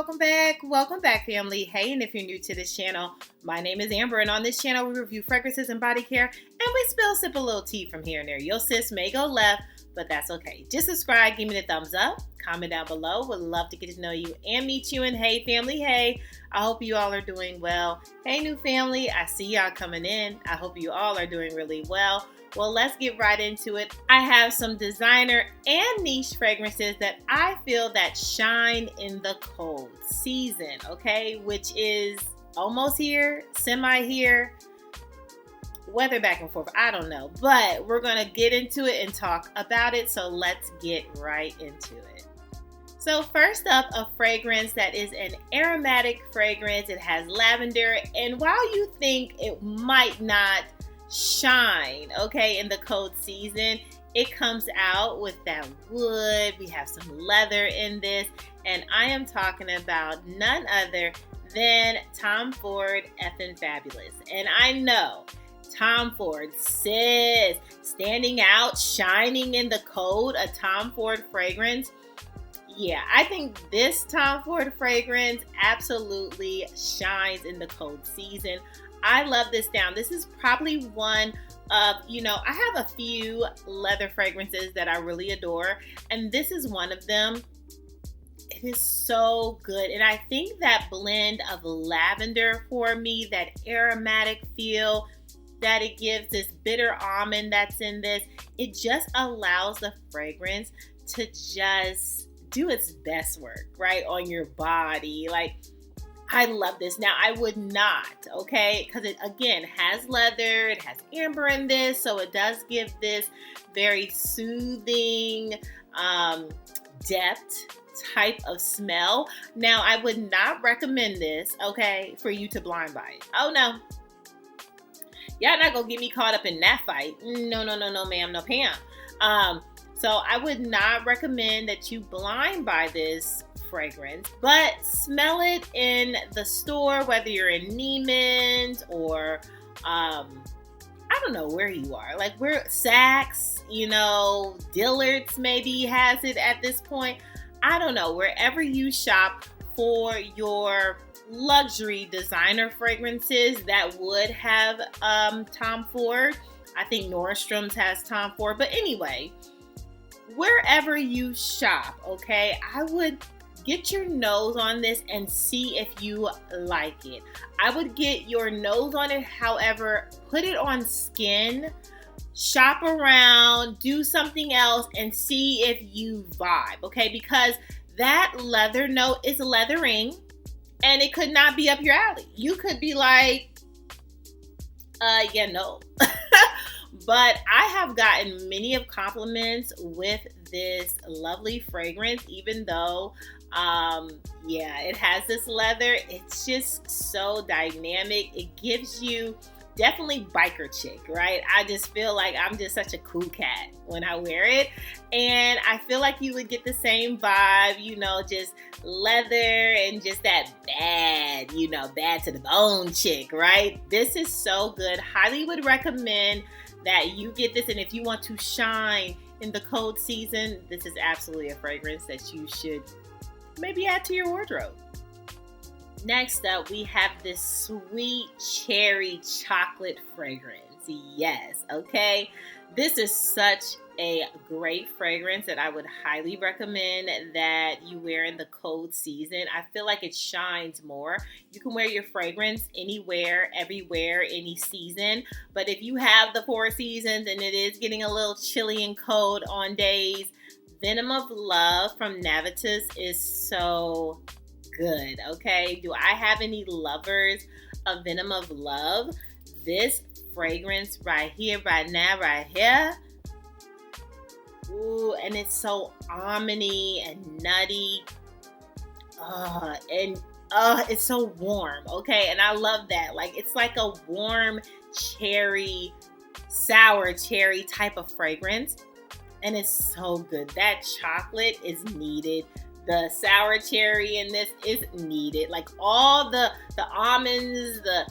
Welcome back, family. Hey, and if you're new to this channel, my name is Amber, and on this channel, we review fragrances and body care, and we sip a little tea from here and there. Your sis may go left, but that's okay. Just subscribe, give me the thumbs up, comment down below. Would love to get to know you and meet you. And hey, family, hey, I hope you all are doing well. Hey, new family, I see y'all coming in. I hope you all are doing really well. Well, let's get right into it. I have some designer and niche fragrances that I feel that shine in the cold season, okay? Which is almost here, semi here, weather back and forth, I don't know. But we're gonna get into it and talk about it, so let's get right into it. So first up, a fragrance that is an aromatic fragrance. It has lavender, and while you think it might not shine, okay, in the cold season, it comes out with that wood. We have some leather in this, and I am talking about none other than Tom Ford Effin' Fabulous. And I know Tom Ford, sis, standing out, shining in the cold, a Tom Ford fragrance. Yeah, I think this Tom Ford fragrance absolutely shines in the cold season. I love this down. This is probably one of, I have a few leather fragrances that I really adore, and this is one of them. It is so good, and I think that blend of lavender for me, that aromatic feel that it gives, this bitter almond that's in this, it just allows the fragrance to just do its best work, right, on your body. Like, I love this. Now, I would not, okay, because it, again, has leather, it has amber in this, so it does give this very soothing, depth type of smell. Now, I would not recommend this, okay, for you to blind buy it. Oh, no. Y'all not gonna get me caught up in that fight. No, ma'am, no, Pam. So I would not recommend that you blind buy this fragrance, but smell it in the store, whether you're in Neiman's or I don't know where you are, like where Saks, Dillard's maybe has it at this point. I don't know, wherever you shop for your luxury designer fragrances that would have Tom Ford. I think Nordstrom's has Tom Ford, but anyway, wherever you shop, okay, I would get your nose on this and see if you like it. I would get your nose on it, however, put it on skin, shop around, do something else, and see if you vibe, okay? Because that leather note is leathering, and it could not be up your alley. You could be like, yeah, no. But I have gotten many of compliments with this lovely fragrance, even though, it has this leather. It's just so dynamic. It gives you definitely biker chick, right? I just feel like I'm just such a cool cat when I wear it. And I feel like you would get the same vibe, just leather and just that bad, bad to the bone chick, right? This is so good. Highly would recommend that you get this. And if you want to shine in the cold season, this is absolutely a fragrance that you should maybe add to your wardrobe. Next up, we have this sweet cherry chocolate fragrance. Yes, okay. This is such a great fragrance that I would highly recommend that you wear in the cold season. I feel like it shines more. You can wear your fragrance anywhere, everywhere, any season. But if you have the 4 seasons and it is getting a little chilly and cold on days, Venom of Love from Navitus is so good, okay? Do I have any lovers of Venom of Love? This fragrance right here, right now, right here. Ooh, and it's so almondy and nutty. It's so warm, okay? And I love that. Like, it's like a warm cherry, sour cherry type of fragrance. And it's so good. That chocolate is needed. The sour cherry in this is needed. Like all the almonds, the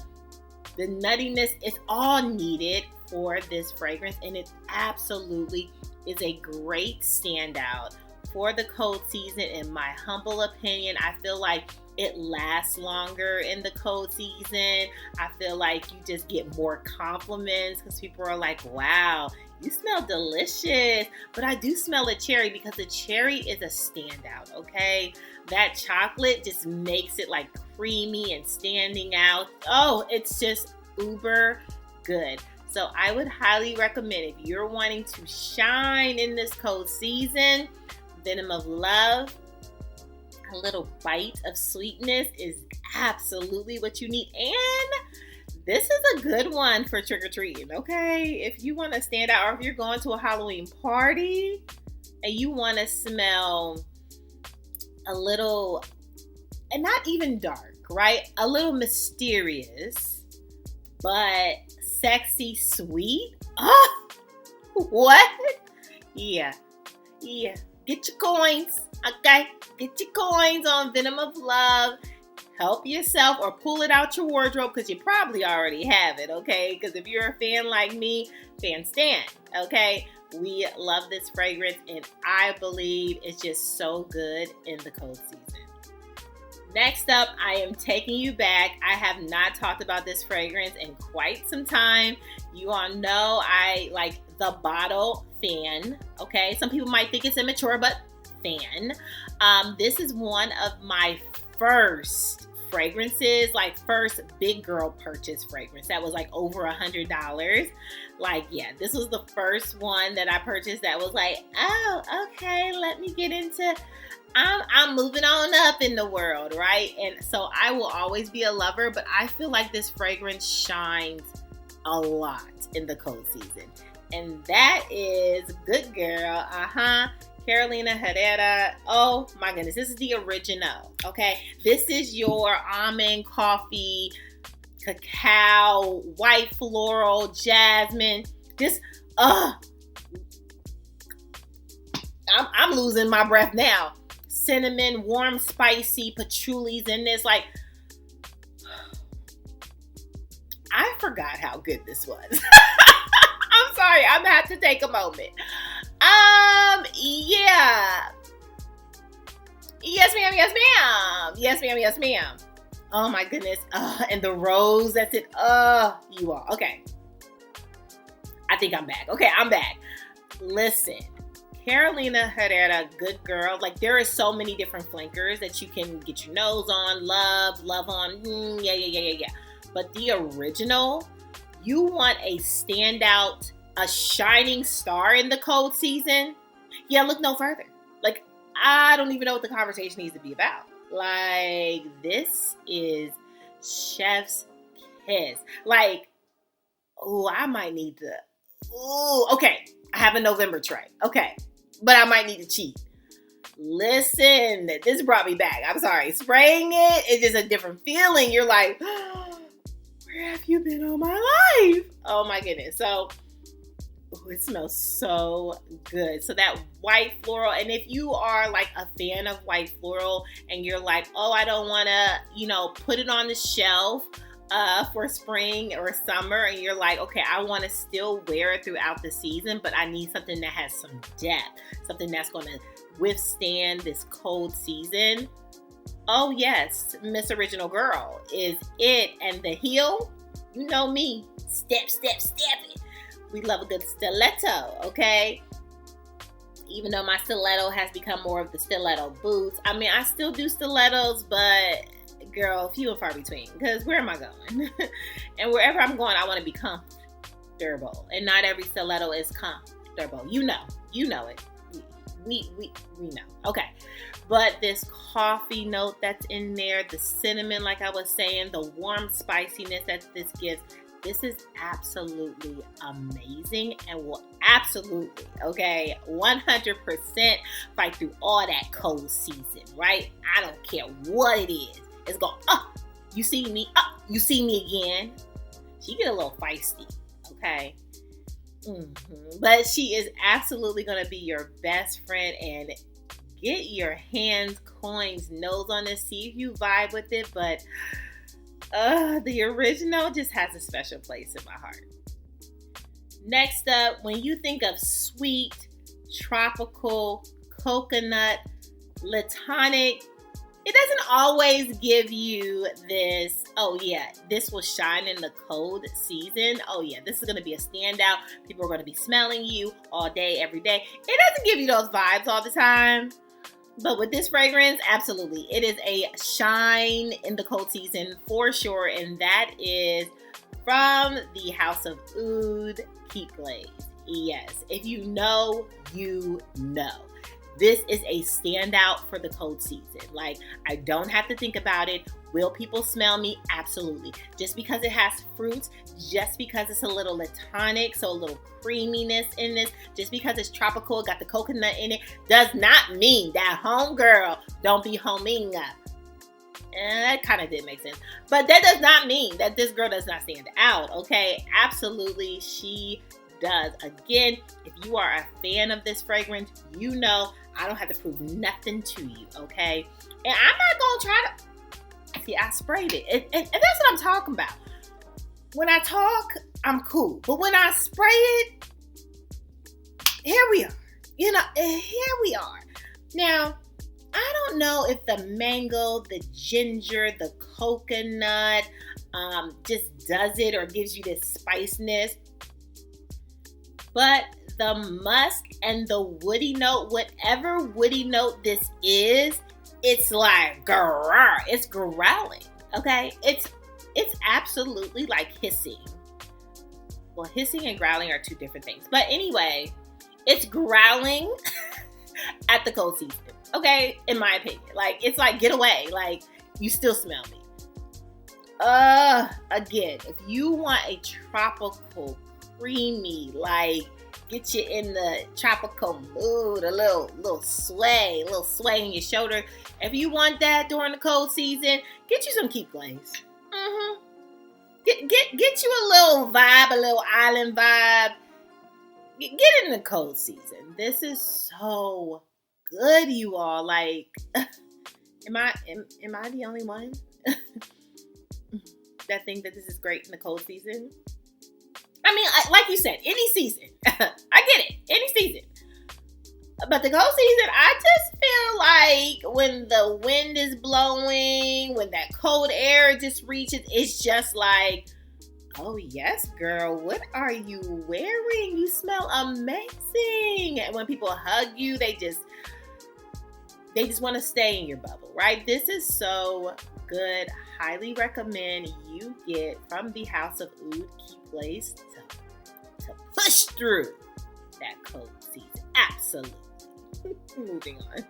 nuttiness, it's all needed for this fragrance. And it absolutely is a great standout for the cold season, in my humble opinion. I feel like It lasts longer in the cold season. I feel like you just get more compliments because people are like, wow, you smell delicious. But I do smell a cherry because the cherry is a standout, okay? That chocolate just makes it like creamy and standing out. Oh, it's just uber good. So I would highly recommend, if you're wanting to shine in this cold season, Venom of Love. A little bite of sweetness is absolutely what you need. And this is a good one for trick-or-treating, okay? If you want to stand out, or if you're going to a Halloween party and you want to smell a little, and not even dark, right? A little mysterious, but sexy sweet. Oh, what? Yeah. Get your coins, okay? Get your coins on Venom of Love. Help yourself or pull it out your wardrobe because you probably already have it, okay? Because if you're a fan like me, fan stan, okay? We love this fragrance, and I believe it's just so good in the cold season. Next up, I am taking you back. I have not talked about this fragrance in quite some time. You all know I like the bottle fan, okay? Some people might think it's immature, but fan. This is one of my first fragrances, like first big girl purchase fragrance that was like over $100. Like, yeah, this was the first one that I purchased that was like, oh, okay, let me get into, I'm moving on up in the world, right? And so I will always be a lover, but I feel like this fragrance shines a lot in the cold season. And that is Good Girl, Carolina Herrera. Oh my goodness, this is the original, okay? This is your almond, coffee, cacao, white floral, jasmine. Just, I'm losing my breath now. Cinnamon, warm, spicy, patchouli's in this. Like, I forgot how good this was. I'm sorry, I'm gonna have to take a moment. Yeah. Yes, ma'am. Yes, ma'am. Yes, ma'am. Oh my goodness. And the rose, that's it. You all. Okay. I think I'm back. Okay, I'm back. Listen, Carolina Herrera, Good Girl. Like, there are so many different flankers that you can get your nose on, love on. Yeah. But the original, you want a standout, a shining star in the cold season. Yeah, look no further. Like, I don't even know what the conversation needs to be about. Like, this is chef's kiss. Like, I might need to. Okay. I have a November tray. Okay. But I might need to cheat. Listen, this brought me back. I'm sorry. Spraying it is just a different feeling. You're like, where have you been all my life? Oh my goodness. So, it smells so good. So that white floral, and if you are like a fan of white floral and you're like, I don't want to, put it on the shelf for spring or summer, and you're like, okay, I want to still wear it throughout the season, but I need something that has some depth, something that's going to withstand this cold season. Oh yes, Miss Original Girl is it. And the heel, you know me, step it. We love a good stiletto, okay? Even though my stiletto has become more of the stiletto boots. I mean, I still do stilettos, but girl, few and far between. Because where am I going? And wherever I'm going, I want to be comfortable. And not every stiletto is comfortable. You know it. We know. Okay. But this coffee note that's in there, the cinnamon, like I was saying, the warm spiciness that this gives, this is absolutely amazing and will absolutely, 100% fight through all that cold season, right? I don't care what it is. It's going, you see me, you see me again. She get a little feisty, okay? But she is absolutely going to be your best friend, and get your hands, coins, nose on this, see if you vibe with it, but the original just has a special place in my heart. Next up, when you think of sweet, tropical, coconut, latonic, It doesn't always give you this, oh yeah, this will shine in the cold season. Oh yeah, this is going to be a standout. People are going to be smelling you all day, every day. It doesn't give you those vibes all the time. But with this fragrance, absolutely. It is a shine in the cold season for sure. And that is from the House of Oud Keep Glaze. Yes, if you know, you know. This is a standout for the cold season. Like, I don't have to think about it. Will people smell me? Absolutely. Just because it has fruits, just because it's a little latonic, so a little creaminess in this, just because it's tropical, got the coconut in it, does not mean that homegirl don't be homing up. And that kind of did make sense. But that does not mean that this girl does not stand out, okay? Absolutely, she does. Again, if you are a fan of this fragrance, you know I don't have to prove nothing to you, okay? And I'm not going to try to... See, I sprayed it. And that's what I'm talking about. When I talk, I'm cool. But when I spray it, here we are. You know, here we are. Now, I don't know if the mango, the ginger, the coconut just does it or gives you this spiciness. But the musk and the woody note, whatever woody note this is, it's like grrr, it's growling, okay? It's absolutely like hissing. Well, hissing and growling are two different things. But anyway, it's growling at the cold season, okay? In my opinion. Like, it's like, get away. Like, you still smell me. Again, if you want a tropical, creamy, like, get you in the tropical mood, a little sway in your shoulder. If you want that during the cold season, get you some Keep Glaze. Get you a little vibe, a little island vibe. Get it in the cold season. This is so good, you all. Like, am I the only one that think that this is great in the cold season? I mean, like you said, any season. I get it. Any season. But the cold season, I just feel like when the wind is blowing, when that cold air just reaches, it's just like, oh yes, girl, what are you wearing? You smell amazing. And when people hug you, they just want to stay in your bubble, right? This is so good. Highly recommend you get from the House of Oud Keep Glaze to push through that cold season. Absolutely. Moving on.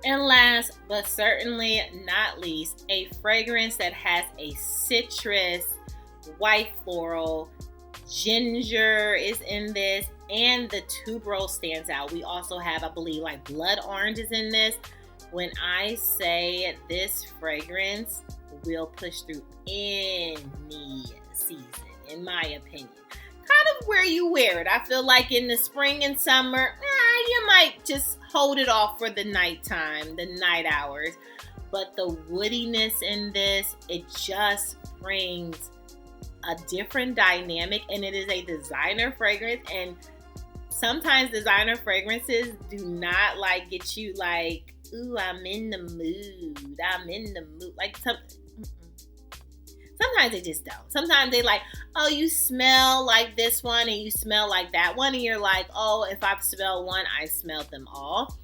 And last but certainly not least, a fragrance that has a citrus, white floral, ginger is in this, and the tuberose stands out. We also have, I believe, like blood orange is in this. When I say this fragrance will push through any season, in my opinion. Kind of where you wear it. I feel like in the spring and summer, you might just hold it off for the nighttime, the night hours. But the woodiness in this, it just brings a different dynamic, and it is a designer fragrance. And sometimes designer fragrances do not like get you like, ooh, I'm in the mood. Like sometimes they just don't. Sometimes they like, oh, you smell like this one and you smell like that one. And you're like, oh, if I smell one, I smelled them all.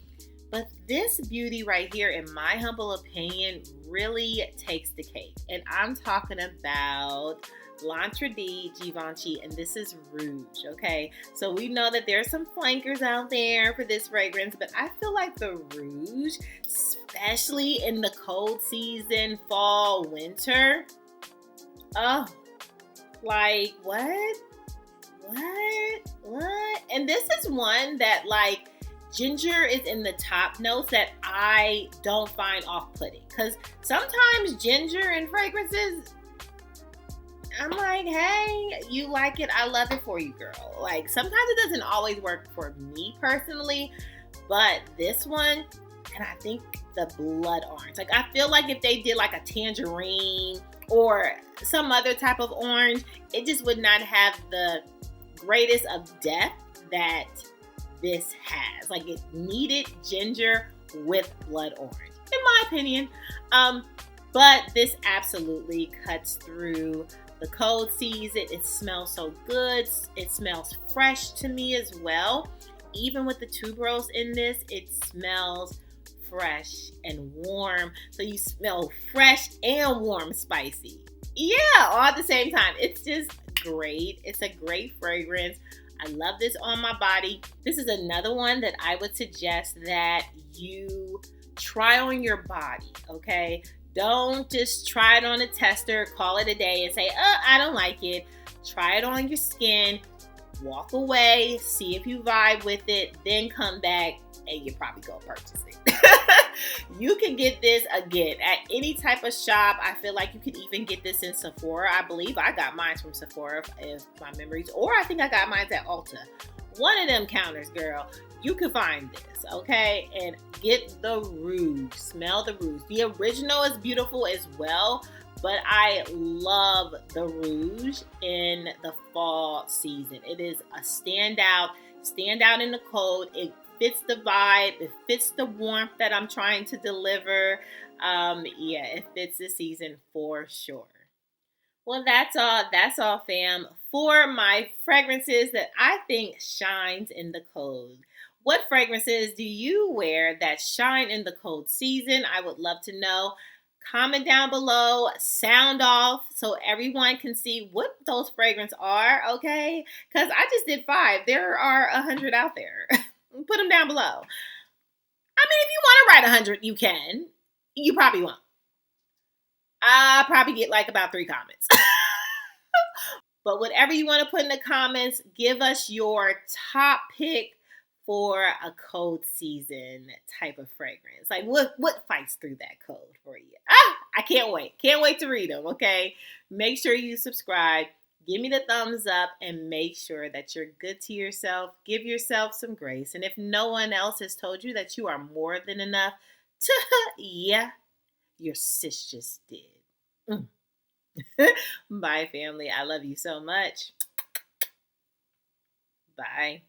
But this beauty right here, in my humble opinion, really takes the cake. And I'm talking about L'Entrée Givenchy, and this is Rouge, okay? So we know that there's some flankers out there for this fragrance, but I feel like the Rouge, especially in the cold season, fall, winter, oh, like, what? And this is one that, like, ginger is in the top notes that I don't find off-putting. Because sometimes ginger in fragrances, I'm like, hey, you like it, I love it for you, girl. Like, sometimes it doesn't always work for me personally, but this one, and I think the blood orange. Like, I feel like if they did like a tangerine or some other type of orange, it just would not have the greatest of depth that this has. Like, it needed ginger with blood orange. in my opinion. But this absolutely cuts through the cold season. It smells so good. It smells fresh to me as well. Even with the tuberose in this, it smells fresh and warm. So you smell fresh and warm spicy. Yeah, all at the same time. It's just great. It's a great fragrance. I love this on my body. This is another one that I would suggest that you try on your body, okay? Don't just try it on a tester, call it a day, and say, I don't like it. Try it on your skin, walk away, see if you vibe with it, then come back and you probably go purchase it. You can get this again at any type of shop. I feel like you could even get this in Sephora. I believe I got mine from Sephora, if my memories, or I think I got mine at Ulta. One of them counters, girl. You can find this, okay? And get the rouge. Smell the rouge. The original is beautiful as well, but I love the rouge in the fall season. It is a standout in the cold. It fits the vibe. It fits the warmth that I'm trying to deliver. Yeah, it fits the season for sure. Well, that's all. That's all, fam, for my fragrances that I think shines in the cold. What fragrances do you wear that shine in the cold season? I would love to know. Comment down below, sound off so everyone can see what those fragrances are, okay? Because I just did 5. There are 100 out there. Put them down below. I mean, if you want to write 100, you can. You probably won't. I'll probably get like about 3 comments. But whatever you want to put in the comments, give us your top pick for a cold season type of fragrance. Like what fights through that cold for you? I can't wait. Can't wait to read them, okay? Make sure you subscribe. Give me the thumbs up and make sure that you're good to yourself. Give yourself some grace. And if no one else has told you that you are more than enough, yeah, your sis just did. Bye, family. I love you so much. Bye.